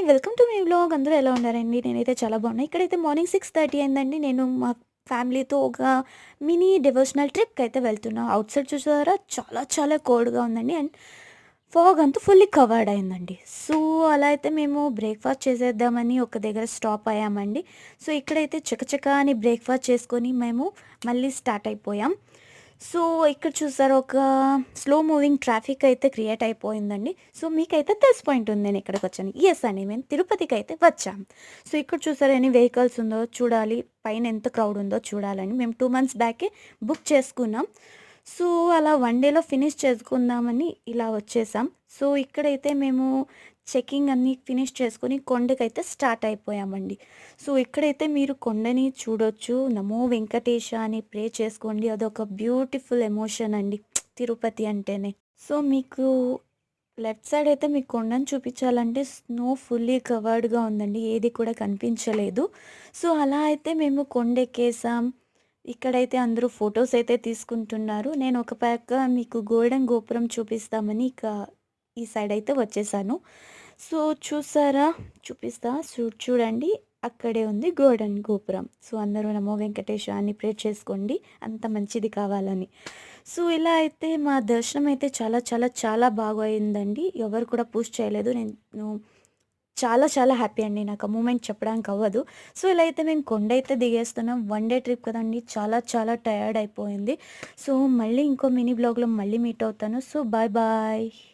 Welcome to my vlog. అందరూ ఎలా ఉన్నారండి? నేనైతే చాలా బాగున్నా. ఇక్కడైతే మార్నింగ్ 6:30 అయిందండి. నేను మా ఫ్యామిలీతో ఒక మినీ డివోషనల్ ట్రిప్‌కి అయితే వెళ్తున్నా. అవుట్ సైడ్ చూసారా చాలా చాలా కోల్డ్‌గా ఉందండి. అండ్ ఫాగ్ అంతా ఫుల్లీ కవర్డ్ అయిందండి. సో, అలా అయితే మేము బ్రేక్‌ఫాస్ట్ చేసేద్దామని ఒక దగ్గర స్టాప్ అయ్యామండి. సో, ఇక్కడైతే చకచకా అని బ్రేక్‌ఫాస్ట్ చేసుకొని మేము మళ్ళీ స్టార్ట్ అయిపోయాం. సో, ఇక్కడ చూసారా ఒక స్లో మూవింగ్ ట్రాఫిక్ అయితే క్రియేట్ అయిపోయిందండి. సో, మీకైతే తెలిసిపోయుంటుంది నేనెక్కడికొచ్చాను. యెస్ అండి. మేము తిరుపతికైతే వచ్చాం. సో, ఇక్కడ చూసారా ఎన్ని వెహికల్స్ ఉందో చూడాలి. పైన ఎంత క్రౌడ్ ఉందో చూడాలని మేము 2 మంత్స్ బ్యాకే బుక్ చేసుకున్నాం. సో, అలా వన్ డేలో ఫినిష్ చేసుకుందామని ఇలా వచ్చేసాం. సో, ఇక్కడైతే మేము చెకింగ్ అన్నీ ఫినిష్ చేసుకొని కొండకైతే స్టార్ట్ అయిపోయామండి. సో, ఇక్కడైతే మీరు కొండని చూడొచ్చు. నమో వెంకటేశ అని ప్రే చేసుకోండి. అదొక బ్యూటిఫుల్ ఎమోషన్ అండి తిరుపతి అంటేనే. సో, మీకు లెఫ్ట్ సైడ్ అయితే మీకు కొండను చూపించాలంటే స్నో ఫుల్లీ కవర్డ్‌గా ఉందండి. ఏది కూడా కనిపించలేదు. సో, అలా అయితే మేము కొండెక్కేసాం. ఇక్కడైతే అందరూ ఫోటోస్ అయితే తీసుకుంటున్నారు. నేను ఒక పక్క మీకు గోల్డెన్ గోపురం చూపిస్తామని ఈ సైడ్ అయితే వచ్చేసాను. సో, చూసారా? చూపిస్తా. చూడండి. అక్కడే ఉంది గోల్డెన్ గోపురం. సో, అందరూ నమో వెంకటేశ అని ప్రే చేసుకోండి. అంత మంచిది కావాలని. సో, ఇలా అయితే మా దర్శనం అయితే చాలా చాలా చాలా బాగా అయిందండి. ఎవరు కూడా పుష్ చేయలేదు. నేను చాలా చాలా హ్యాపీ అండి. నాకు ఆ మూమెంట్ చెప్పడానికి అవ్వదు. సో, ఇలా అయితే మేము కొండైతే దిగేస్తున్నాం. వన్ డే ట్రిప్ కదండీ! చాలా చాలా టయర్డ్ అయిపోయింది. సో, మళ్ళీ ఇంకో మినీ వ్లాగ్‌లో మళ్ళీ మీట్ అవుతాను. So, bye bye.